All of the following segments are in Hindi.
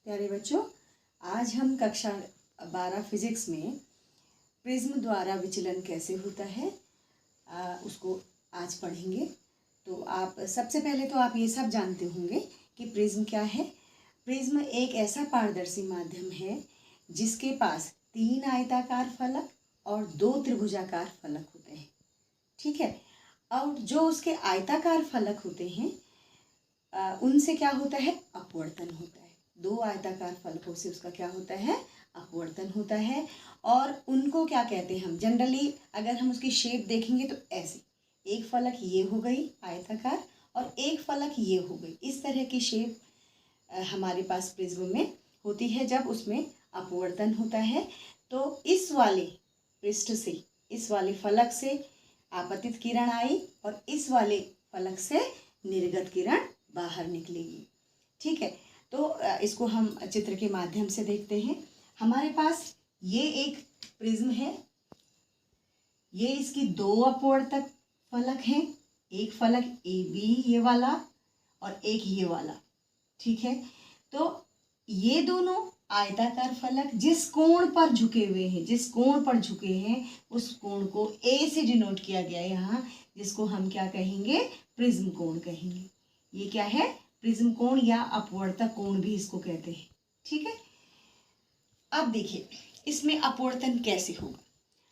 प्यारे बच्चों, आज हम कक्षा 12 फिजिक्स में प्रिज्म द्वारा विचलन कैसे होता है उसको आज पढ़ेंगे। तो आप सबसे पहले तो आप ये सब जानते होंगे कि प्रिज्म क्या है। प्रिज्म एक ऐसा पारदर्शी माध्यम है जिसके पास 3 आयताकार फलक और 2 त्रिभुजाकार फलक होते हैं। ठीक है। और जो उसके आयताकार फलक होते हैं उनसे क्या होता है, अपवर्तन होता है। 2 आयताकार फलकों से उसका क्या होता है, अपवर्तन होता है। और उनको क्या कहते हैं हम जनरली, अगर हम उसकी शेप देखेंगे तो ऐसे एक फलक ये हो गई आयताकार और एक फलक ये हो गई। इस तरह की शेप हमारे पास प्रिज्म में होती है जब उसमें अपवर्तन होता है। तो इस वाले पृष्ठ से, इस वाले फलक से आपतित किरण आई और इस वाले फलक से निर्गत किरण बाहर निकलेगी। ठीक है। तो इसको हम चित्र के माध्यम से देखते हैं। हमारे पास ये एक प्रिज्म है, ये इसकी 2 अपवर्तक फलक हैं, एक फलक ए बी ये वाला और एक ये वाला। ठीक है। तो ये दोनों आयताकार फलक जिस कोण पर झुके हुए हैं, जिस कोण पर झुके हैं उस कोण को ए से डिनोट किया गया है यहाँ, जिसको हम क्या कहेंगे, प्रिज्म कोण कहेंगे। ये क्या है, प्रिज्म कोण या अपवर्तक कोण भी इसको कहते हैं। ठीक है। अब देखिए इसमें अपवर्तन कैसे होगा।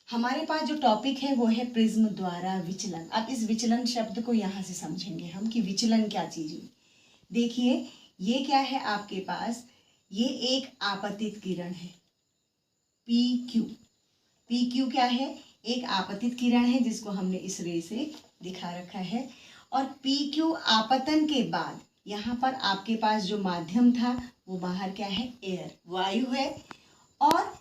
हमारे पास जो टॉपिक है वो है प्रिज्म द्वारा विचलन। अब इस विचलन शब्द को यहाँ से समझेंगे हम कि विचलन क्या चीज हुई। देखिए ये क्या है आपके पास, ये एक आपतित किरण है पी क्यू। पी क्यू क्या है, एक आपतित किरण है जिसको हमने इस रे से दिखा रखा है। और पी क्यू आपतन के बाद यहाँ पर आपके पास जो माध्यम था वो बाहर क्या है, एयर, वायु है। और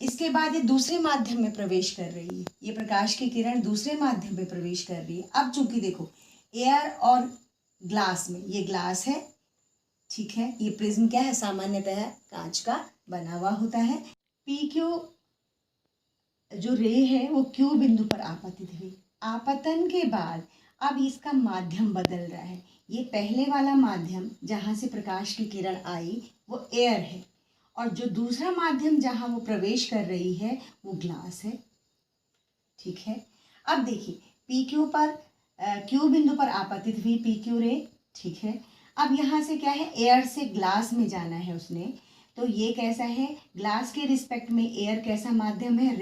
इसके बाद ये दूसरे माध्यम में प्रवेश कर रही है, ये प्रकाश की किरण दूसरे माध्यम में प्रवेश कर रही है। अब चूंकि देखो एयर और ग्लास में, ये ग्लास है, ठीक है, ये प्रिज्म क्या है, सामान्यतः कांच का बना हुआ होता है। पी क्यू जो रे है वो क्यू बिंदु पर आपतित हुई। आपतन के बाद अब इसका माध्यम बदल रहा है। ये पहले वाला माध्यम जहाँ से प्रकाश की किरण आई वो एयर है और जो दूसरा माध्यम जहाँ वो प्रवेश कर रही है वो ग्लास है। ठीक है। अब देखिए पी क्यू पर क्यू बिंदु पर आपतित हुई पी क्यू रे। ठीक है। अब यहाँ से क्या है, एयर से ग्लास में जाना है उसने। तो ये कैसा है, ग्लास के रिस्पेक्ट में एयर कैसा माध्यम है,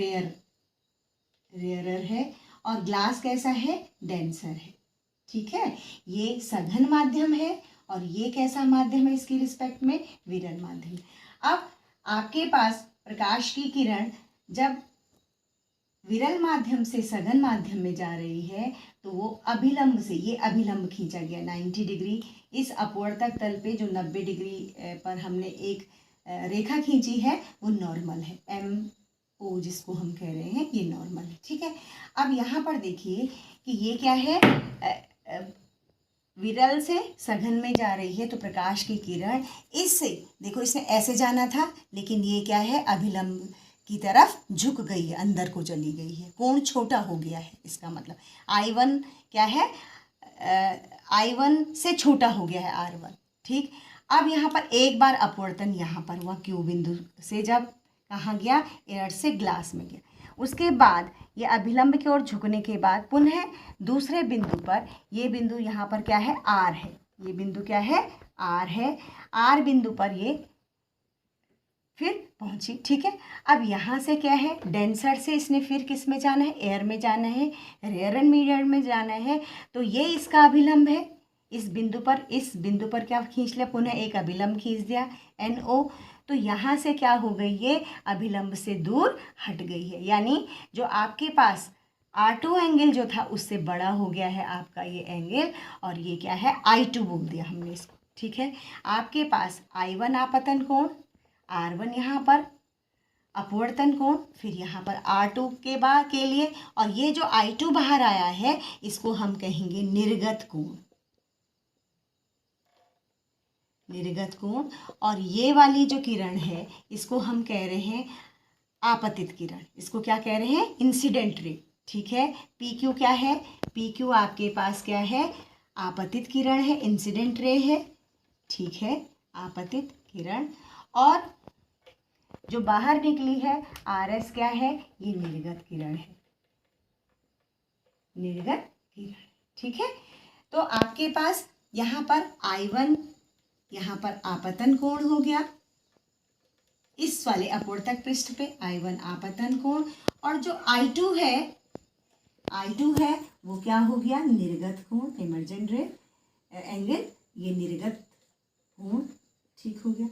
रेयरर है। और ग्लास कैसा है, डेंसर है। ठीक है। ये सघन माध्यम है और ये कैसा माध्यम है इसकी रिस्पेक्ट में, विरल माध्यम। अब आपके पास प्रकाश की किरण जब विरल माध्यम से सघन माध्यम में जा रही है तो वो अभिलंब से, ये अभिलंब खींचा गया 90 डिग्री। इस अपवर्तक तल पे जो 90 डिग्री पर हमने एक रेखा खींची है वो नॉर्मल है, एम ओ जिसको हम कह रहे हैं, ये नॉर्मल है। ठीक है। अब यहाँ पर देखिए कि ये क्या है, विरल से सघन में जा रही है तो प्रकाश की किरण इससे, देखो इसने ऐसे जाना था लेकिन ये क्या है, अभिलंब की तरफ झुक गई है, अंदर को चली गई है, कोण छोटा हो गया है। इसका मतलब I1 क्या है, I1 से छोटा हो गया है R1। ठीक। अब यहाँ पर एक बार अपवर्तन यहाँ पर हुआ, क्यू बिंदु से जब कहाँ गया, एयर से ग्लास में गया। उसके बाद ये अभिलंब की ओर झुकने के बाद पुनः दूसरे बिंदु पर, ये बिंदु यहाँ पर क्या है, आर है, ये बिंदु क्या है, आर है। आर बिंदु पर ये फिर पहुंची। ठीक है। अब यहाँ से क्या है, डेंसर से इसने फिर किस में जाना है, एयर में जाना है, रेयर मीडियम में जाना है। तो ये इसका अभिलंब है। इस बिंदु पर क्या खींच लिया, पुनः एक अभिलंब खींच दिया NO। तो यहाँ से क्या हो गई, ये अभिलंब से दूर हट गई है, यानी जो आपके पास R2 एंगल जो था उससे बड़ा हो गया है आपका ये एंगल, और ये क्या है, I2 बोल दिया हमने इसको। ठीक है। आपके पास I1 आपतन कोण, R1 यहाँ पर अपवर्तन कोण, फिर यहाँ पर R2 के लिए, और ये जो I2 बाहर आया है इसको हम कहेंगे निर्गत कोण, निर्गत कोण। और ये वाली जो किरण है इसको हम कह रहे हैं आपतित किरण, इसको क्या कह रहे हैं, इंसिडेंट रे। ठीक है। पी क्यू क्या है, पी क्यू आपके पास क्या है, आपतित किरण है, इंसिडेंट रे है। ठीक है, आपतित किरण, और जो बाहर निकली है RS क्या है, ये निर्गत किरण है, निर्गत किरण। ठीक है, तो आपके पास यहाँ पर I1, यहाँ पर आपतन कोण हो गया, इस वाले अपवर्तक पृष्ठ पे I1 आपतन कोण, और जो I2 है वो क्या हो गया, निर्गत कोण, इमर्जेंट रे एंगल, ये निर्गत कोण। ठीक हो गया।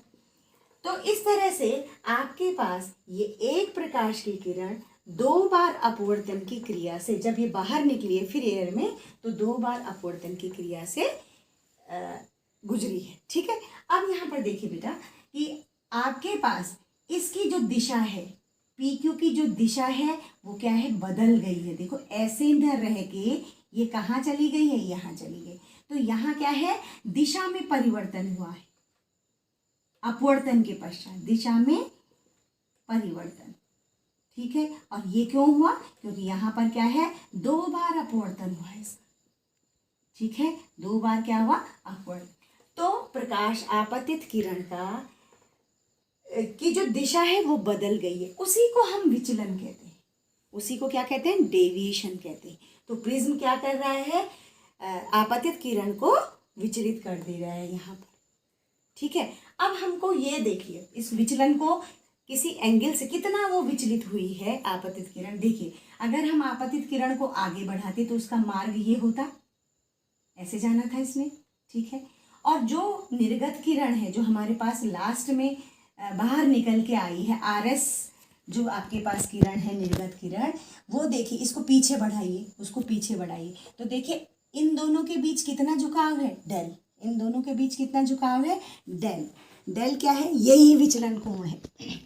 तो इस तरह से आपके पास ये एक प्रकाश की किरण 2 बार अपवर्तन की क्रिया से, जब ये बाहर निकली है फिर एयर में, तो 2 बार अपवर्तन की क्रिया से गुजरी है। ठीक है, अब यहाँ पर देखिए बेटा कि आपके पास इसकी जो दिशा है, PQ की जो दिशा है वो क्या है, बदल गई है। देखो ऐसे इधर रह के ये कहाँ चली गई है, यहाँ चली गई। तो यहाँ क्या है, दिशा में परिवर्तन हुआ है, अपवर्तन के पश्चात दिशा में परिवर्तन। ठीक है, और ये क्यों हुआ, क्योंकि यहाँ पर क्या है, 2 बार अपवर्तन हुआ है इसका। ठीक है, 2 बार क्या हुआ, अपवर्तन। तो प्रकाश आपतित किरण का की जो दिशा है वो बदल गई है, उसी को हम विचलन कहते हैं, उसी को क्या कहते हैं, डेविएशन कहते हैं। तो प्रिज्म क्या कर रहा है, आपतित किरण को विचलित कर दे रहा है यहाँ पर। ठीक है, अब हमको ये देखिए इस विचलन को किसी एंगल से कितना वो विचलित हुई है आपतित किरण। देखिए अगर हम आपतित किरण को आगे बढ़ाते तो उसका मार्ग ये होता, ऐसे जाना था इसने। ठीक है, और जो निर्गत किरण है, जो हमारे पास लास्ट में बाहर निकल के आई है, RS जो आपके पास किरण है, निर्गत किरण, वो देखिए इसको पीछे बढ़ाइए, उसको पीछे बढ़ाइए, तो देखिए इन दोनों के बीच कितना झुकाव है, डेल। इन दोनों के बीच कितना झुकाव है, डेल। डेल क्या है, यही विचलन कोण है,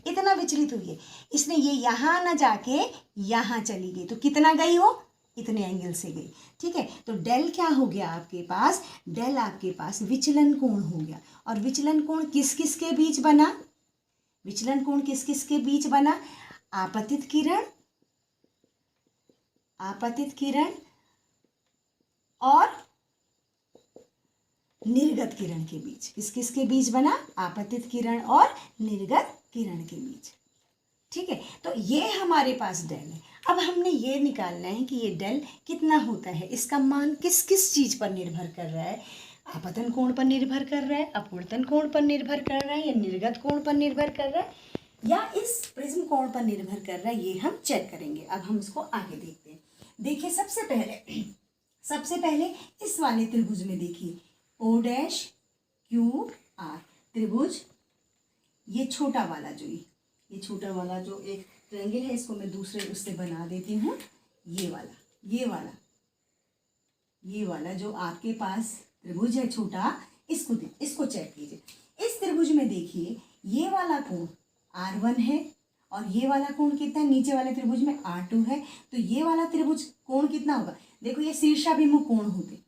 इतना विचलित हुई है इसने, ये यहाँ ना जाके यहाँ चली गई, तो कितना गई हो, इतने एंगल से गई। ठीक है, तो डेल क्या हो गया आपके पास, डेल आपके पास विचलन कोण हो गया। और विचलन कोण किस किस के बीच बना, विचलन कोण किस किस के बीच बना, आपतित किरण और निर्गत किरण के बीच। किस किस के बीच बना, आपतित किरण और निर्गत किरण के बीच। ठीक है, तो ये हमारे पास डेल है। अब हमने ये निकालना है कि ये डेल कितना होता है, इसका मान किस किस चीज पर निर्भर कर रहा है, आपतन कोण पर निर्भर कर रहा है, अपवर्तन कोण पर निर्भर कर रहा है, या निर्गत कोण पर निर्भर कर रहा है, या इस प्रिज्म कोण पर निर्भर कर रहा है, ये हम चेक करेंगे। अब हम इसको आगे देखते हैं। देखिए सबसे पहले इस वाले त्रिभुज में देखिए O'QR त्रिभुज, ये छोटा वाला जो एक ट्रायंगल है, इसको मैं दूसरे उससे बना देती हूँ। ये वाला जो आपके पास त्रिभुज है छोटा, इसको चेक कीजिए। इस त्रिभुज में देखिए ये वाला कोण R1 है, और ये वाला कोण कितना है, नीचे वाले त्रिभुज में R2 है। तो ये वाला त्रिभुज कोण कितना होगा, देखो ये शीर्षाभिमुख कोण होते,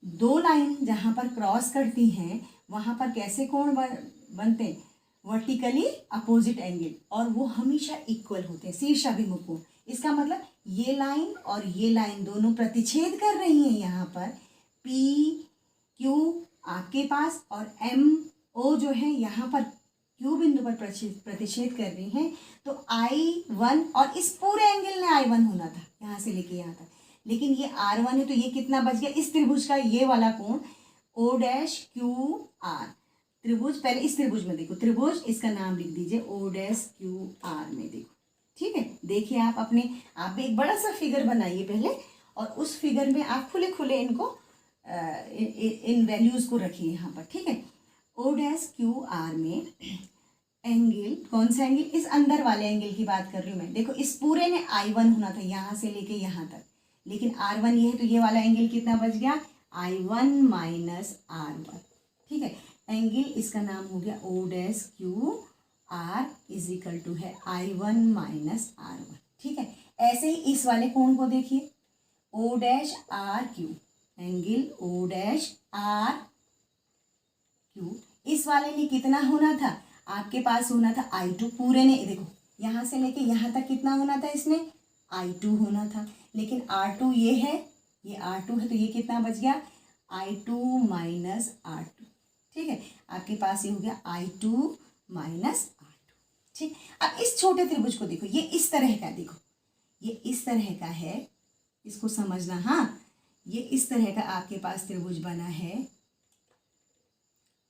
2 लाइन जहाँ पर क्रॉस करती हैं वहाँ पर कैसे कोण बनते हैं, वर्टिकली अपोजिट एंगल, और वो हमेशा इक्वल होते हैं, शीर्षाभिमुख कोण। इसका मतलब ये लाइन और ये लाइन दोनों प्रतिच्छेद कर रही हैं यहाँ पर, PQ आपके पास और MO जो है यहाँ पर Q बिंदु पर प्रतिच्छेद कर रही हैं। तो I1, और इस पूरे एंगल ने I1 होना था यहाँ से लेके यहाँ तक, लेकिन ये R1 है, तो ये कितना बच गया, इस त्रिभुज का ये वाला कोण O'QR त्रिभुज। पहले इस त्रिभुज में देखो, त्रिभुज इसका नाम लिख दीजिए O'QR में देखो। ठीक है, देखिए आप भी एक बड़ा सा फिगर बनाइए पहले, और उस फिगर में आप खुले खुले इनको इन वैल्यूज को रखिए यहाँ पर। ठीक है, O'QR में एंगल, कौन सा एंगल, इस अंदर वाले एंगल की बात कर रही हूँ मैं। देखो इस पूरे ने I1 होना था यहाँ से लेके यहाँ तक, लेकिन R1 ये है, तो ये वाला एंगल कितना बच गया, I1 माइनस R1। ठीक है, एंगल इसका नाम हो गया O'QR इज इक्वल टू है I1 माइनस R1। ठीक है, ऐसे ही इस वाले कोण को देखिए O'RQ, एंगल O'RQ, इस वाले ने कितना होना था, आपके पास होना था I2, पूरे ने देखो यहाँ से लेके यहाँ तक कितना होना था, इसने I2 होना था, लेकिन R2 ये R2 है, तो ये कितना बच गया, I2 माइनस R2। ठीक है, आपके पास ये हो गया I2 माइनस R2। ठीक, अब इस छोटे त्रिभुज को देखो, ये इस तरह का, देखो ये इस तरह का है, इसको समझना। हाँ, ये इस तरह का आपके पास त्रिभुज बना है,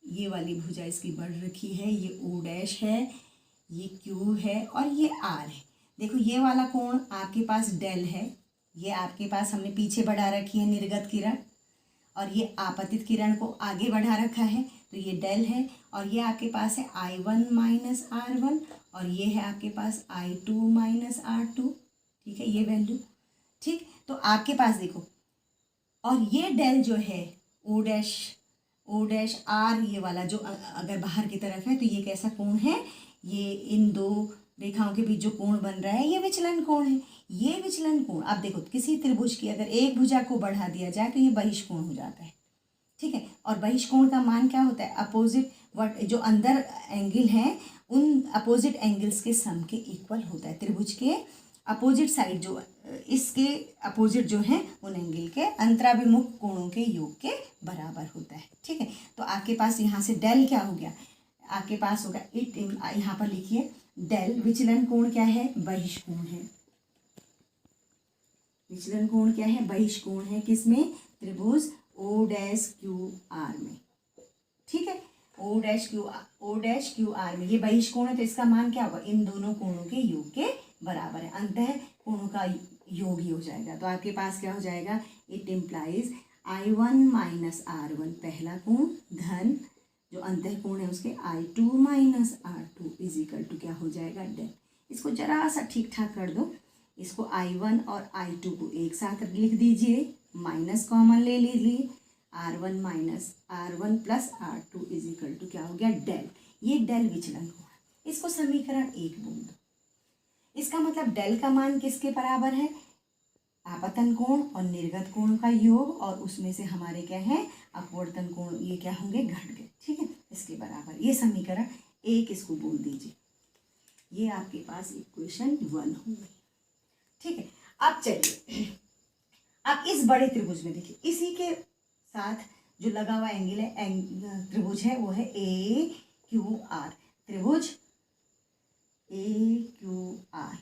ये वाली भुजा इसकी बढ़ रखी है, ये O डैश है, ये Q है और ये R है। देखो ये वाला कोण आपके पास डेल है, ये आपके पास हमने पीछे बढ़ा रखी है निर्गत किरण, और ये आपतित किरण को आगे बढ़ा रखा है, तो ये डेल है। और ये आपके पास है I1 माइनस R1 और ये है आपके पास I2 माइनस R2। ठीक है, ये वैल्यू। ठीक, तो आपके पास देखो, और ये डेल जो है O डैश R, ये वाला जो अगर बाहर की तरफ है तो ये कैसा कोण है, ये इन दो रेखाओं के बीच जो कोण बन रहा है ये विचलन कोण है। ये विचलन कोण, आप देखो किसी त्रिभुज की अगर एक भुजा को बढ़ा दिया जाए तो ये बहिष्कोण हो जाता है। ठीक है, और बहिष्कोण का मान क्या होता है, अपोजिट जो अंदर एंगल हैं उन अपोजिट एंगल्स के सम के इक्वल होता है। त्रिभुज के अपोजिट साइड जो इसके अपोजिट जो है उन एंगल के अंतराभिमुख कोणों के योग के बराबर होता है। ठीक है, तो आपके पास यहाँ से डेल क्या हो गया, आपके पास होगा इट, यहाँ पर लिखिए डेल विचलन कोण क्या है, बहिष्कोण है। विचलन कोण क्या है, बहिष्कोण है। किसमें, त्रिभुज O डैश Q R में। ठीक है, O डैश Q R में ये बहिष्कोण है, तो इसका मान क्या होगा, इन दोनों कोणों के योग के बराबर है, अंतः कोणों का योग ही हो जाएगा। तो आपके पास क्या हो जाएगा, it implies I1 minus R1 पहला कोण धन जो अंतः कोण है उसके I2 minus R2 is equal to क्या हो जाएगा, डेल। इसको जरा सा ठीक ठाक कर दो, इसको I1 और I2 को एक साथ लिख दीजिए, माइनस कॉमन ले लीजिए, R1 minus R1 plus R2 is equal to क्या हो गया, डेल। ये डेल विचलन कोण, इसको समीकरण 1 बोल दो। इसका मतलब डेल का मान किसके बराबर है, आपतन कोण और निर्गत कोण का योग, और उसमें से हमारे क्या है, अपवर्तन कोण, ये क्या होंगे, घट गए। ठीक है, इसके बराबर, ये समीकरण 1 इसको बोल दीजिए। ये आपके पास इक्वेशन 1 हो गई। ठीक है, अब चलिए अब इस बड़े त्रिभुज में देखिए, इसी के साथ जो लगा हुआ एंगल है, त्रिभुज है वो है AQR। त्रिभुज AQR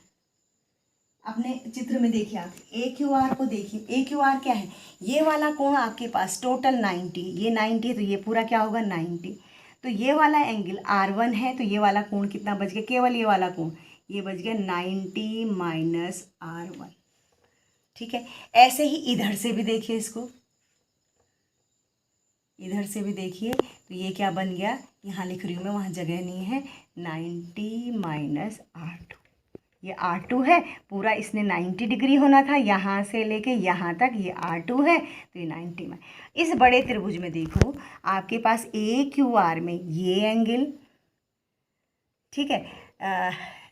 अपने चित्र में देखिए, आप AQR को देखिए। AQR क्या है, ये वाला कोण आपके पास टोटल 90, ये 90 तो ये पूरा क्या होगा 90। तो ये वाला एंगल R1 है, तो ये वाला कोण कितना बच गया, केवल ये वाला कोण, ये बच गया 90 माइनस R1। ठीक है, ऐसे ही इधर से भी देखिए, इसको इधर से भी देखिए, तो ये क्या बन गया, यहाँ लिख रही हूँ मैं, वहाँ जगह नहीं है, 90 माइनस R2। ये R2 है, पूरा इसने 90 डिग्री होना था, यहाँ से लेके यहाँ तक ये R2 है, तो ये 90 में। इस बड़े त्रिभुज में देखो आपके पास AQR में ये एंगल, ठीक है,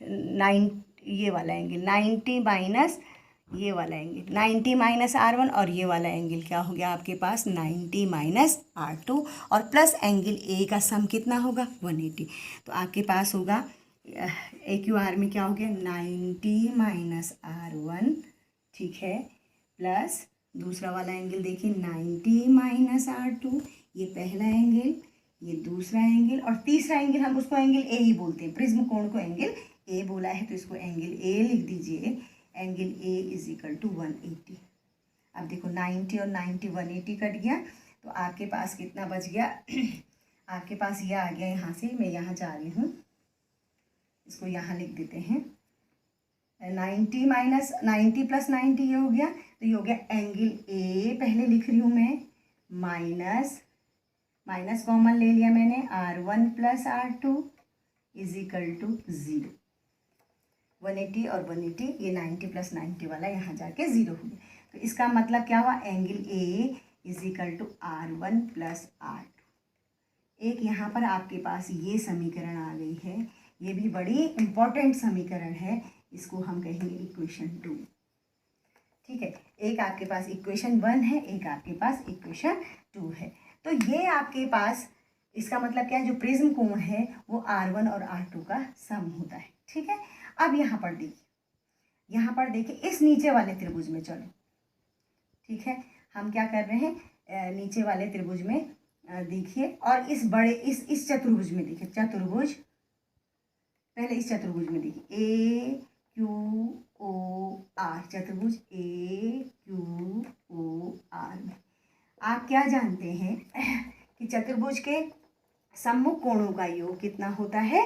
9 ये वाला एंगल 90 माइनस ये वाला एंगल 90 माइनस R1, और ये वाला एंगल क्या हो गया आपके पास 90 माइनस R2, और प्लस एंगल A का सम कितना होगा 180। तो आपके पास होगा AQR में क्या हो गया 90 माइनस R1, ठीक है, प्लस दूसरा वाला एंगल देखिए 90 माइनस R2, ये पहला एंगल, ये दूसरा एंगल, और तीसरा एंगल हम उसको एंगल A ही बोलते हैं, प्रिज्म कोण को एंगल A बोला है, तो इसको एंगल A लिख दीजिए। Angle A is equal to 180। अब देखो 90 और 90 180 कट गया, तो आपके पास कितना बच गया आपके पास ये आ गया, यहाँ से मैं यहाँ जा रही हूँ, इसको यहाँ लिख देते हैं, 90 माइनस 90 प्लस 90 ये हो गया, तो ये हो गया एंगल A, पहले लिख रही हूँ मैं, माइनस कॉमन ले लिया मैंने, R1 plus R2 is equal to 0। 180 और 180, ये 90 प्लस 90 वाला यहाँ जाके 0 हो गया। तो इसका मतलब क्या हुआ, angle A is equal to R1 plus R2। एक यहाँ पर आपके पास ये समीकरण आ गई है, ये भी बड़ी इम्पोर्टेंट समीकरण है, इसको हम कहेंगे इक्वेशन 2। ठीक है, एक आपके पास इक्वेशन 1 है, एक आपके पास इक्वेशन 2 है। तो ये आपके पास, इसका मतलब क्या है, जो प्रिज्म कोण है वो R1 और R2 का सम होता है। ठीक है, अब यहाँ पर देखिए, इस नीचे वाले त्रिभुज में चलो, ठीक है, हम क्या कर रहे हैं, नीचे वाले त्रिभुज में देखिए, और इस बड़े इस चतुर्भुज में देखिए, चतुर्भुज, पहले इस चतुर्भुज में देखिए ए क्यू ओ आर, चतुर्भुज ए क्यू ओ आर में आप क्या जानते हैं कि चतुर्भुज के सम्मुख कोणों का योग कितना होता है?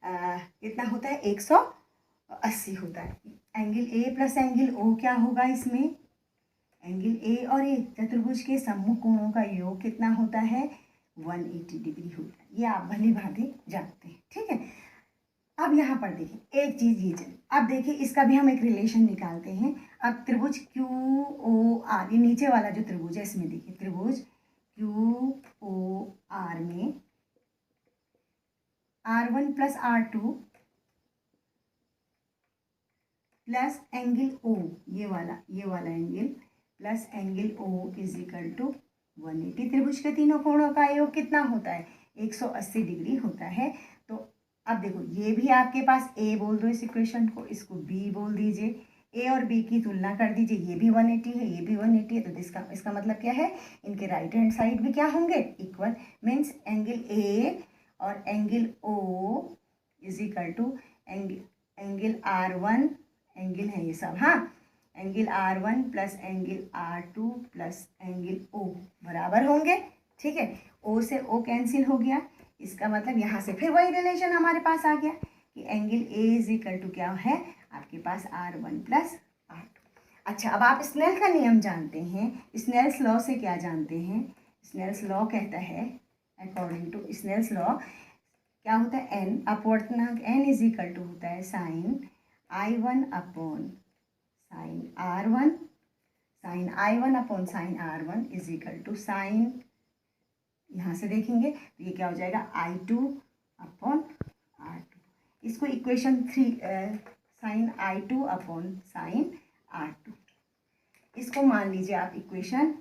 कितना होता है? 180 होता है। Angle A plus angle O क्या होगा इसमें? एंगल ए और ए, चतुर्भुज के सम्मुख कोणों का योग कितना होता है? 180 डिग्री होता है। ये आप भली भांति जानते हैं, ठीक है। अब यहाँ पर देखिए एक चीज़ ये चल, अब देखिए इसका भी हम एक रिलेशन निकालते हैं। अब त्रिभुज क्यू ओ आर, ये नीचे वाला जो त्रिभुज है इसमें देखिए, त्रिभुज क्यू ओ आर में R1 plus R2 plus angle O, ये वाला angle plus angle O is equal to 180। त्रिभुज के तीनों कोणों का योग कितना होता है? 180 डिग्री होता है। तो अब देखो, ये भी आपके पास A बोल दो इस इक्वेशन को, इसको B बोल दीजिए, A और B की तुलना कर दीजिए, ये भी 180 है, ये भी 180 है, तो इसका मतलब क्या है? इनके राइट हैंड साइड भी क्या होंगे? इक्वल। मीन्स एंगल A और angle O is equal to angle R1, angle है ये सब, हाँ, angle R1 plus angle R2 plus angle O बराबर होंगे, ठीक है। O से O कैंसिल हो गया, इसका मतलब यहाँ से फिर वही रिलेशन हमारे पास आ गया कि angle A is equal to क्या है आपके पास? R1 plus R2। अच्छा, अब आप स्नेल का नियम जानते हैं। स्नेल्स लॉ से क्या जानते हैं? स्नेल्स लॉ कहता है, अकॉर्डिंग टू स्नेल्स लॉ क्या होता है? n, अपवर्तनांक n इज इक्वल टू होता है sine I1 upon sine R1, sine I1 upon sine R1 is equal to sine, यहाँ से देखेंगे तो ये क्या हो जाएगा? I2 upon R2। इसको equation 3, sign I2 upon sine R2, इसको मान लीजिए आप इक्वेशन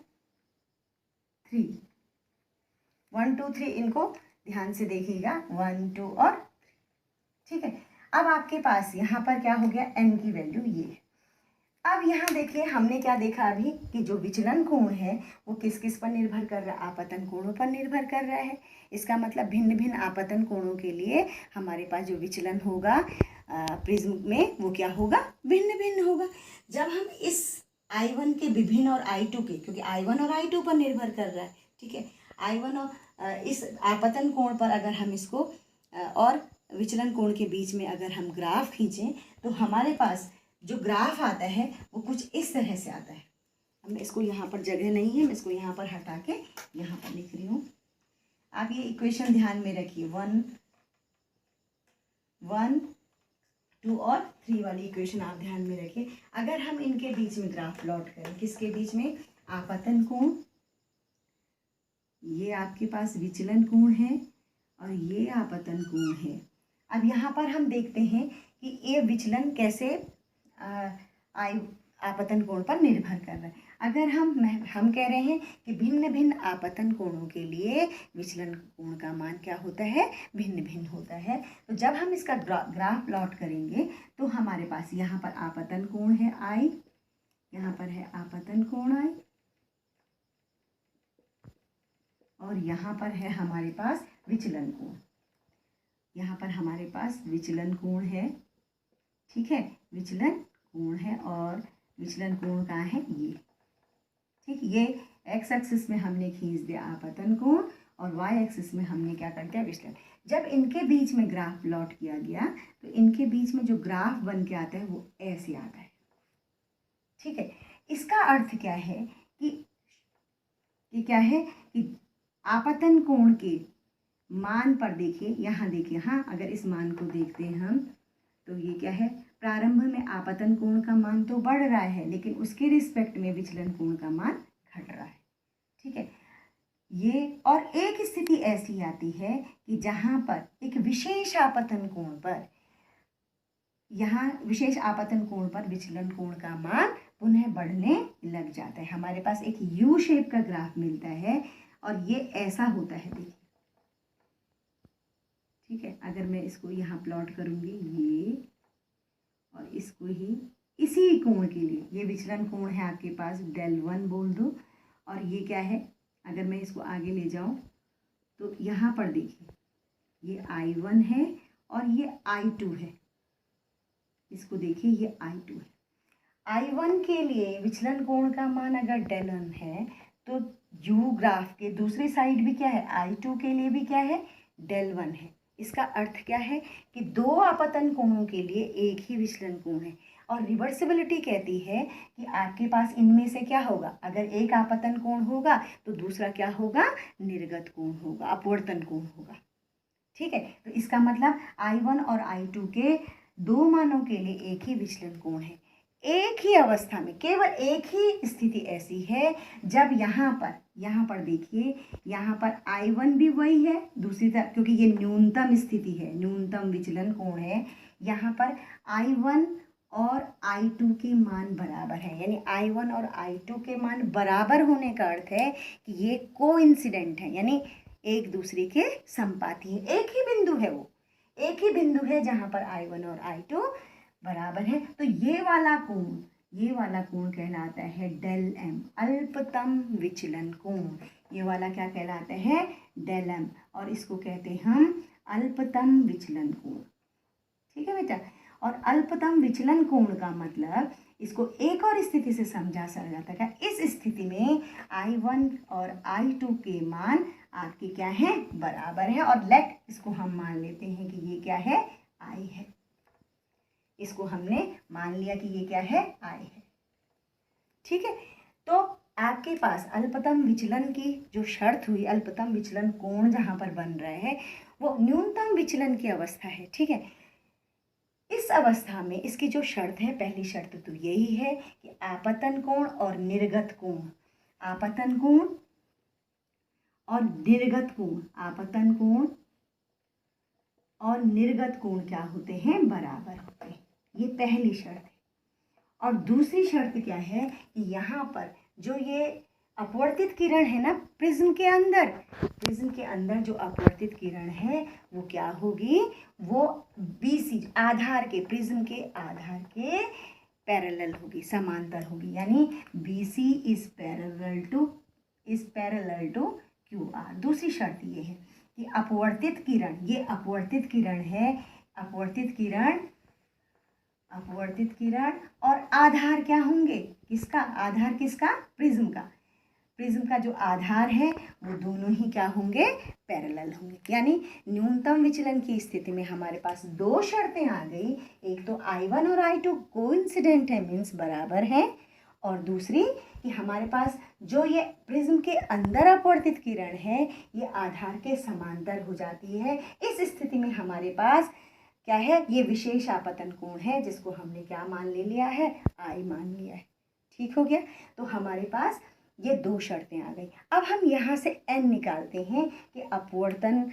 3। 1 2 3 इनको ध्यान से देखिएगा, 1 2 और 3, ठीक है। अब आपके पास यहाँ पर क्या हो गया? n की वैल्यू ये है। अब यहाँ देखिए हमने क्या देखा अभी कि जो विचलन कोण है वो किस किस पर निर्भर कर रहा है? आपतन कोणों पर निर्भर कर रहा है। इसका मतलब भिन्न भिन्न आपतन कोणों के लिए हमारे पास जो विचलन होगा प्रिज्म में वो क्या होगा? भिन्न भिन्न होगा। जब हम इस I1 के विभिन्न और I2 के, क्योंकि I1 और I2 पर निर्भर कर रहा है, ठीक है, I1 और इस आपतन कोण पर अगर हम इसको और विचलन कोण के बीच में अगर हम ग्राफ खींचें तो हमारे पास जो ग्राफ आता है वो कुछ इस तरह से आता है। अब मैं इसको यहाँ पर जगह नहीं है, मैं इसको यहाँ पर हटा के यहाँ पर लिख रही हूँ। आप ये इक्वेशन ध्यान में रखिए, 1 1 2 और 3 वाली इक्वेशन आप ध्यान में रखिए। अगर हम इनके बीच में ग्राफ प्लॉट करें, किसके बीच में? आपतन कोण, ये आपके पास विचलन कोण है और ये आपतन कोण है। अब यहाँ पर हम देखते हैं कि ये विचलन कैसे आपतन कोण पर निर्भर कर रहा है। अगर हम कह रहे हैं कि भिन्न भिन्न आपतन कोणों के लिए विचलन कोण का मान क्या होता है? भिन्न भिन्न होता है। तो जब हम इसका ग्राफ प्लॉट करेंगे तो हमारे पास यहाँ पर आपतन कोण है I, यहाँ पर है आपतन कोण I, और यहाँ पर है हमारे पास विचलन कोण। यहाँ पर हमारे पास विचलन कोण है, ठीक है, विचलन कोण है, और विचलन कोण कहाँ है? ये, ठीक, ये एक्स एक्सिस में हमने खींच दिया आपतन कोण और वाई एक्सिस में हमने क्या कर दिया? विचलन। जब इनके बीच में ग्राफ प्लॉट किया गया तो इनके बीच में जो ग्राफ बन के आता है वो ऐसे आता है, ठीक है। इसका अर्थ क्या है कि क्या है कि आपतन कोण के मान पर देखिए, यहाँ देखिए, हाँ, अगर इस मान को देखते हैं हम तो ये क्या है? प्रारंभ में आपतन कोण का मान तो बढ़ रहा है लेकिन उसके रिस्पेक्ट में विचलन कोण का मान घट रहा है, ठीक है। ये और एक स्थिति ऐसी आती है कि जहाँ पर एक विशेष आपतन कोण पर, यहाँ विशेष आपतन कोण पर विचलन कोण का मान पुनः बढ़ने लग जाता है। हमारे पास एक यू शेप का ग्राफ मिलता है और ये ऐसा होता है, देखिए, ठीक है। अगर मैं इसको यहाँ प्लॉट करूँगी ये, और इसको ही इसी कोण के लिए, ये विचलन कोण है आपके पास, del1 बोल दो, और ये क्या है? अगर मैं इसको आगे ले जाऊँ तो यहाँ पर देखिए ये I1 है और ये I2 है, इसको देखिए ये I2 है। I1 के लिए विचलन कोण का मान अगर डेल n है तो U ग्राफ के दूसरी साइड भी क्या है, I2 के लिए भी क्या है, डेल 1 है। इसका अर्थ क्या है कि दो आपतन कोणों के लिए एक ही विचलन कोण है। और रिवर्सिबिलिटी कहती है कि आपके पास इनमें से क्या होगा, अगर एक आपतन कोण होगा तो दूसरा क्या होगा, निर्गत कोण होगा, अपवर्तन कोण होगा। ठीक है, तो इसका मतलब I1 और I2 के दो मानों के लिए एक ही विचलन कोण है। एक ही अवस्था में केवल एक ही स्थिति ऐसी है जब यहाँ पर देखिए, यहाँ पर I1 भी वही है दूसरी तरफ, क्योंकि ये न्यूनतम स्थिति है, न्यूनतम विचलन कोण है। यहाँ पर I1 और I2 के मान बराबर है, यानी I1 और I2 के मान बराबर होने का अर्थ है कि ये कोइंसिडेंट है, यानी एक दूसरे के संपाती है। एक ही बिंदु है, वो एक ही बिंदु है जहाँ पर I1 और I2 बराबर है। तो ये वाला कोण कहलाता है डेल m, अल्पतम विचलन कोण। ये वाला क्या कहलाता है, डेल m, और इसको कहते हैं हम अल्पतम विचलन कोण। ठीक है बेटा, और अल्पतम विचलन कोण का मतलब इसको एक और स्थिति से समझा जाता है। इस स्थिति में I1 और I2 के मान आपके क्या है, बराबर है। और लेट इसको हम मान लेते हैं कि ये क्या है, I है। इसको हमने मान लिया कि ये क्या है, I है। ठीक है, तो आपके पास अल्पतम विचलन की जो शर्त हुई, अल्पतम विचलन कोण जहाँ पर बन रहा है वो न्यूनतम विचलन की अवस्था है। ठीक है, इस अवस्था में इसकी जो शर्त है, पहली शर्त तो यही है कि आपतन कोण और निर्गत कोण, आपतन कोण और निर्गत कोण, आपतन कोण और निर्गत कोण क्या होते हैं, बराबर होते हैं। ये पहली शर्त है। और दूसरी शर्त क्या है कि यहाँ पर जो ये अपवर्तित किरण है ना, प्रिज्म के अंदर जो अपवर्तित किरण है वो क्या होगी, वो BC आधार के, प्रिज्म के आधार के पैरेलल होगी, समांतर होगी, यानी BC is parallel to QR। दूसरी शर्त ये है कि अपवर्तित किरण, ये अपवर्तित किरण है, अपवर्तित किरण और आधार क्या होंगे, किसका आधार, किसका, प्रिज्म का जो आधार है वो दोनों ही क्या होंगे, पैरेलल होंगे। यानी न्यूनतम विचलन की स्थिति में हमारे पास दो शर्तें आ गई, एक तो I1 और I2 कोइंसिडेंट है, मीन्स बराबर है, और दूसरी कि हमारे पास जो ये प्रिज्म के अंदर अपवर्तित किरण है ये आधार के समांतर हो जाती है। इस स्थिति में हमारे पास क्या है, ये विशेष आपतन कोण है जिसको हमने क्या मान ले लिया है, I मान लिया है। ठीक हो गया, तो हमारे पास ये दो शर्तें आ गई। अब हम यहाँ से n निकालते हैं कि अपवर्तन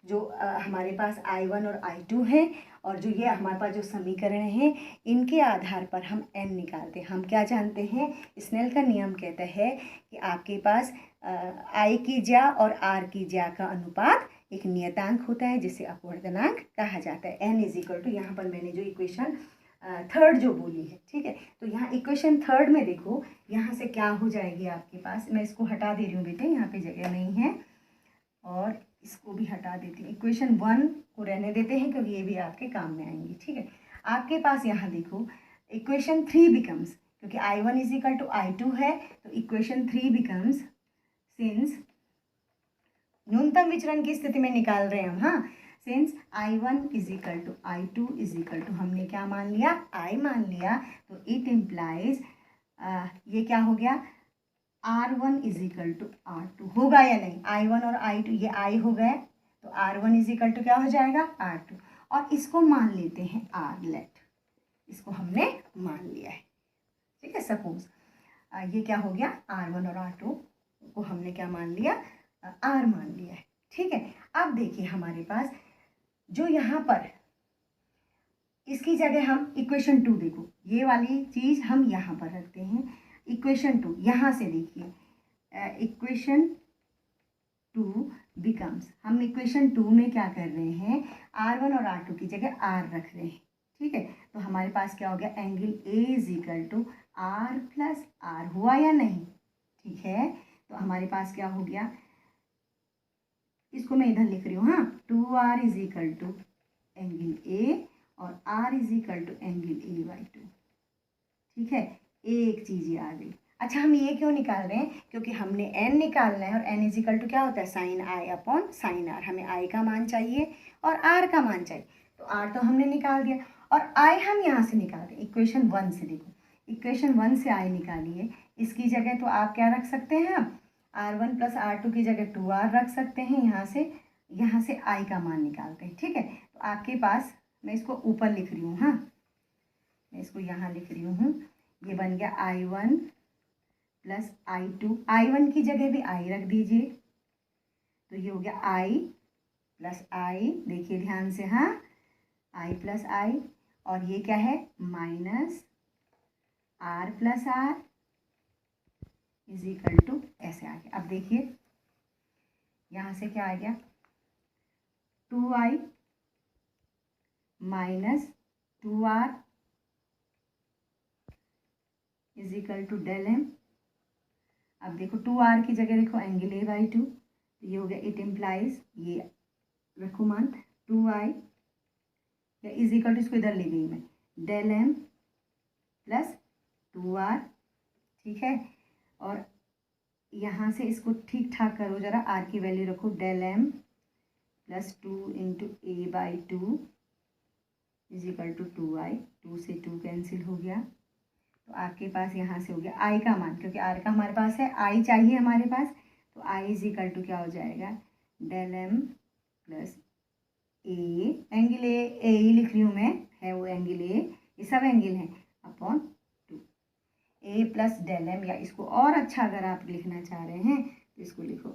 जो हमारे पास I1 और I2 है और जो ये हमारे पास जो समीकरण है इनके आधार पर हम n निकालते हैं। हम क्या जानते हैं, स्नेल का नियम कहता है कि आपके पास I की ज्या और R की ज्या का अनुपात एक नियतांक होता है जिसे अपवर्तनांक कहा जाता है। n इज इक्वल टू, यहाँ पर मैंने जो इक्वेशन थर्ड जो बोली है, ठीक है, तो यहाँ इक्वेशन थर्ड में देखो, यहाँ से क्या हो जाएगी आपके पास, मैं इसको हटा दे रही हूँ बेटे, यहाँ पे जगह नहीं है, और इसको भी हटा देती हूँ। इक्वेशन 1 को रहने देते हैं क्योंकि ये भी आपके काम में आएंगी। ठीक है, आपके पास यहाँ देखो इक्वेशन 3 बिकम्स, क्योंकि I1 is equal to I2 है, तो इक्वेशन 3 बिकम्स, सिंस न्यूनतम विचरण की स्थिति में निकाल रहे हैं हम, हाँ, since I1 is equal to I2 is equal to, हमने क्या मान लिया, I मान लिया, तो इट इम्प्लाइज ये क्या हो गया, R1 is equal to R2 होगा या नहीं, I1 और I2 ये I हो गए, तो R1 इज इक्वल टू क्या हो जाएगा, R2, और इसको मान लेते हैं R, लेट इसको हमने मान लिया है। ठीक है, सपोज ये क्या हो गया, R1 और R2 को हमने क्या मान लिया, R मान लिया है। ठीक है, अब देखिए हमारे पास जो यहाँ पर इसकी जगह हम इक्वेशन 2, देखो ये वाली चीज़ हम यहाँ पर रखते हैं, इक्वेशन 2, यहाँ से देखिए इक्वेशन 2 बिकम्स, हम इक्वेशन 2 में क्या कर रहे हैं, R1 और R2 की जगह R रख रहे हैं। ठीक है, तो हमारे पास क्या हो गया, angle A is equal to R plus R, हुआ या नहीं, ठीक है, तो हमारे पास क्या हो गया, इसको मैं इधर लिख रही हूँ, हाँ, 2r is equal to angle A और r is equal to angle A/2। ठीक है, एक चीज़ ये आ गई। अच्छा, हम ये क्यों निकाल रहे हैं? क्योंकि हमने n निकालना है और n इज इक्वल टू क्या होता है? साइन आई अपॉन साइन आर। हमें i का मान चाहिए और r का मान चाहिए, तो r तो हमने निकाल दिया और i हम यहाँ से निकाल दें इक्वेशन 1 से। देखो, इक्वेशन 1 से i निकालिए, इसकी जगह तो आप क्या रख सकते हैं? हम r1 प्लस r2 की जगह 2r रख सकते हैं। यहाँ से i का मान निकालते हैं। ठीक है, तो आपके पास, मैं इसको ऊपर लिख रही हूँ, हाँ, मैं इसको यहाँ लिख रही हूँ, ये बन गया i1 प्लस i2। i1 की जगह भी i रख दीजिए, तो ये हो गया i प्लस i। देखिए ध्यान से, हाँ, i प्लस i, और ये क्या है? Minus r plus r is equal to ऐसे आ गया। अब देखिए यहाँ से क्या आ गया? 2i minus 2r is equal to del m। अब देखो 2r की जगह देखो एंगल A/2, तो ये हो गया, इट इम्प्लाइज, ये रखो मान 2i या इज इक्वल टू, इसको इधर ले गई मैं, डेल m प्लस 2r। ठीक है, और यहाँ से इसको ठीक ठाक करो जरा, r की वैल्यू रखो, del m plus 2 into A/2 is equal to 2i। 2 से 2 कैंसिल हो गया, तो आपके पास यहाँ से हो गया i का मान, क्योंकि r का हमारे पास है, i चाहिए हमारे पास, तो i इज इक्वल टू क्या हो जाएगा? Del m plus A, angle A ही लिख रही हूँ मैं, है वो एंगल ए, ये सब एंगल हैं, अपॉन 2 ए प्लस डेल m, या इसको और अच्छा अगर आप लिखना चाह रहे हैं तो इसको लिखो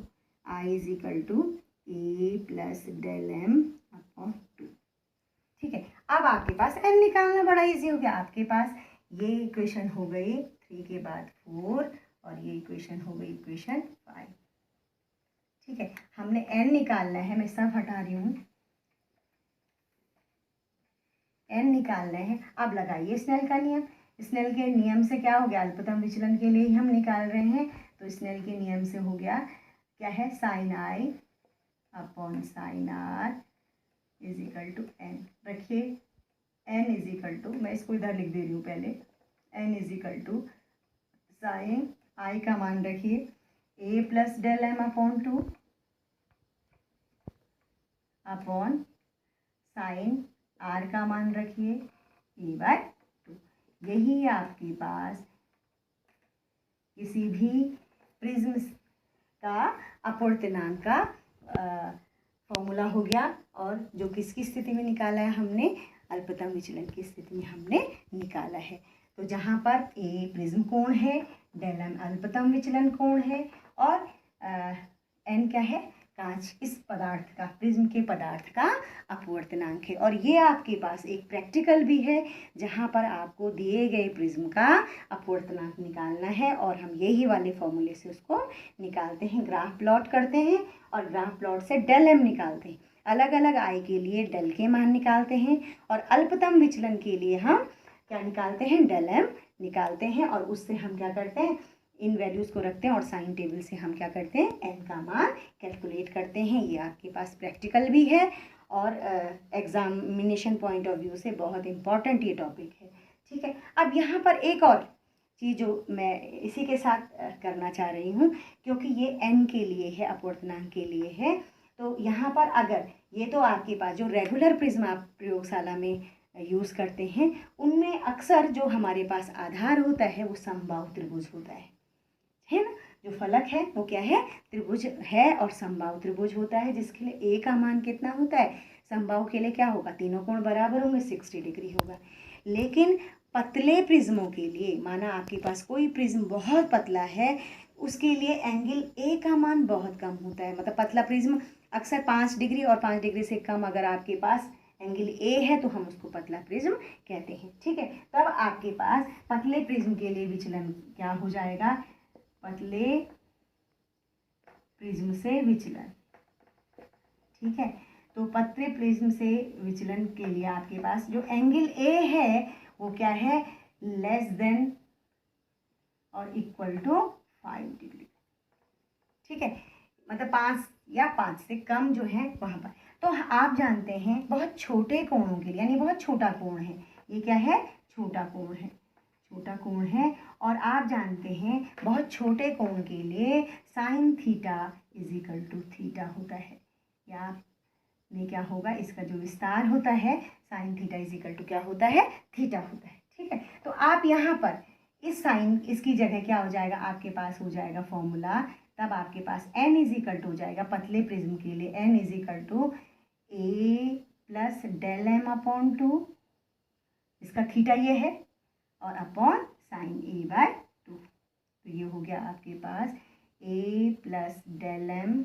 i is equal to A plus del m upon 2। ठीक है, अब आपके पास n निकालना बड़ा इजी हो गया। आपके पास ये इक्वेशन हो गई 3 के बाद 4 और ये इक्वेशन हो गई इक्वेशन 5। ठीक है, हमने n निकालना है, मैं सब हटा रही हूँ, n निकालना है। अब लगाइए स्नेल का नियम। स्नेल के नियम से क्या हो गया? अल्पतम विचलन के लिए ही हम निकाल रहे हैं, तो स्नेल के नियम से हो गया, क्या है? Sine I upon sine r is equal to n। रखिए n इज इक्वल टू, मैं इसको इधर लिख दे रही हूँ पहले, n is equal to sine i का मान रखिए a plus del m upon 2 upon sine r का मान रखिए a/2। यही आपके पास किसी भी प्रिज्म का अपवर्तनांक का फॉर्मूला हो गया, और जो किसकी स्थिति में निकाला है हमने? अल्पतम विचलन की स्थिति में हमने निकाला है। तो जहाँ पर ए प्रिज्म कोण है, डेल m अल्पतम विचलन कोण है, और n क्या है? कांच, इस पदार्थ का, प्रिज्म के पदार्थ का अपवर्तनांक है। और ये आपके पास एक प्रैक्टिकल भी है, जहाँ पर आपको दिए गए प्रिज्म का अपवर्तनांक निकालना है, और हम यही वाले फॉर्मूले से उसको निकालते हैं। ग्राफ प्लॉट करते हैं और ग्राफ प्लॉट से डेल m निकालते हैं। अलग अलग आई के लिए डेल के मान निकालते हैं, और अल्पतम विचलन के लिए हम क्या निकालते हैं? डेल m निकालते हैं, और उससे हम क्या करते हैं? इन वैल्यूज़ को रखते हैं और साइन टेबल से हम क्या करते हैं? n का मान कैलकुलेट करते हैं। ये आपके पास प्रैक्टिकल भी है और एग्जामिनेशन पॉइंट ऑफ व्यू से बहुत इम्पॉर्टेंट ये टॉपिक है। ठीक है, अब यहाँ पर एक और चीज़ जो मैं इसी के साथ करना चाह रही हूँ, क्योंकि ये n के लिए है, अपवर्तनांक के लिए है, तो यहाँ पर अगर ये तो आपके पास जो रेगुलर प्रिज्म आप प्रयोगशाला में यूज़ करते हैं, उनमें अक्सर जो हमारे पास आधार होता है वो समबाहु त्रिभुज होता है ना? जो फलक है वो क्या है? त्रिभुज है, और समबाहु त्रिभुज होता है, जिसके लिए a का मान कितना होता है? समबाहु के लिए क्या होगा? तीनों कोण बराबर होंगे, 60 डिग्री होगा। लेकिन पतले प्रिज्मों के लिए, माना आपके पास कोई प्रिज्म बहुत पतला है, उसके लिए एंगल a का मान बहुत कम होता है। मतलब पतला प्रिज्म अक्सर 5 डिग्री और 5 डिग्री से कम अगर आपके पास एंगल a है तो हम उसको पतला प्रिज्म कहते हैं। ठीक है, तब आपके पास पतले प्रिज्म के लिए विचलन क्या हो जाएगा? पतले प्रिज्म से विचलन। ठीक है, तो पतले प्रिज्म से विचलन के लिए आपके पास जो एंगल a है वो क्या है? लेस देन और इक्वल टू 5 डिग्री। ठीक है, मतलब 5 या 5 से कम जो है वहाँ पर। तो आप जानते हैं बहुत छोटे कोणों के लिए, यानी बहुत छोटा कोण है, ये क्या है, छोटा कोण है, छोटा कोण है। और आप जानते हैं बहुत छोटे कोण के लिए sine theta is equal to theta होता है। या में क्या होगा, इसका जो विस्तार होता है sine theta is equal to क्या होता है, थीटा होता है। ठीक है, तो आप यहाँ पर इस साइन, इसकी जगह क्या हो जाएगा, आपके पास हो जाएगा फॉर्मूला, तब आपके पास n इज इक्वल टू हो जाएगा पतले प्रिज्म के लिए, n is equal to a plus del M upon 2, इसका थीटा ये है, और अपॉन साइन a बाय 2। तो ये हो गया आपके पास a प्लस डेल एम,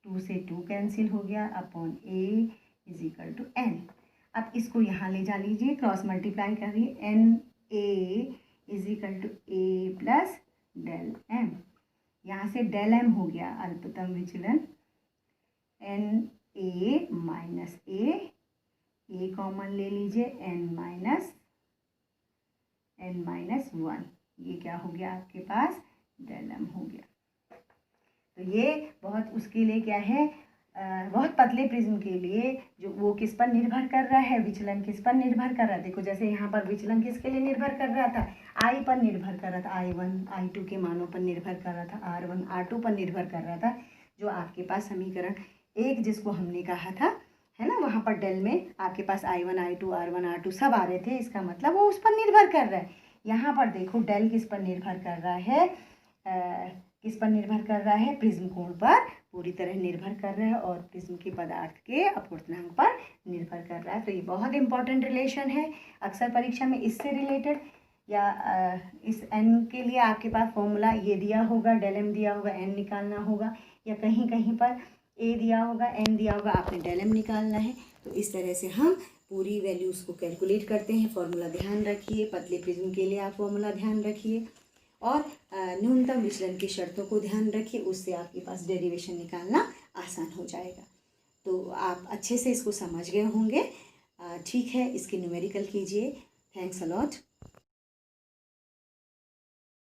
2 से 2 कैंसिल हो गया, upon a is equal to n। अब इसको यहाँ ले जा लीजिए, क्रॉस मल्टीप्लाई करिए, N A is equal to a plus del M, यहाँ से डेल एम हो गया अल्पतम विचलन, N A minus A common ले लीजिए, एन माइनस 1, ये क्या हो गया आपके पास, डेल एम हो गया। तो ये बहुत उसके लिए क्या है, बहुत पतले प्रिज्म के लिए जो वो किस पर निर्भर कर रहा है, विचलन किस पर निर्भर कर रहा है। देखो जैसे यहाँ पर विचलन किसके लिए निर्भर कर रहा था, आई पर निर्भर कर रहा था, I1 I2 के मानों पर निर्भर कर रहा था, R1 R2 पर निर्भर कर रहा था। जो आपके पास समीकरण 1 जिसको हमने कहा था, है ना, वहाँ पर डेल में आपके पास I1 I2 R1 R2 सब आ रहे थे, इसका मतलब वो उस पर निर्भर कर रहा है। यहाँ पर देखो डेल किस पर निर्भर कर रहा है, किस पर निर्भर कर रहा है, प्रिज्म कोण पर पूरी तरह निर्भर कर रहा है, और प्रिज्म के पदार्थ के अपवर्तनांक पर निर्भर कर रहा है। तो ये बहुत इंपॉर्टेंट रिलेशन है, अक्सर परीक्षा में इससे रिलेटेड या इस n के लिए आपके पास फॉर्मूला ये दिया होगा, डेल एम दिया होगा, n निकालना होगा, या कहीं कहीं पर a दिया होगा, n दिया होगा, आपने डेल एम निकालना है। तो इस तरह से हम पूरी वैल्यूज़ को कैलकुलेट करते हैं। फॉर्मूला ध्यान रखिए, पतले प्रिज्म के लिए आप फॉर्मूला ध्यान रखिए, और न्यूनतम विचलन की शर्तों को ध्यान रखिए, उससे आपके पास डेरिवेशन निकालना आसान हो जाएगा। तो आप अच्छे से इसको समझ गए होंगे। ठीक है, इसके न्यूमेरिकल कीजिए। Thanks a lot.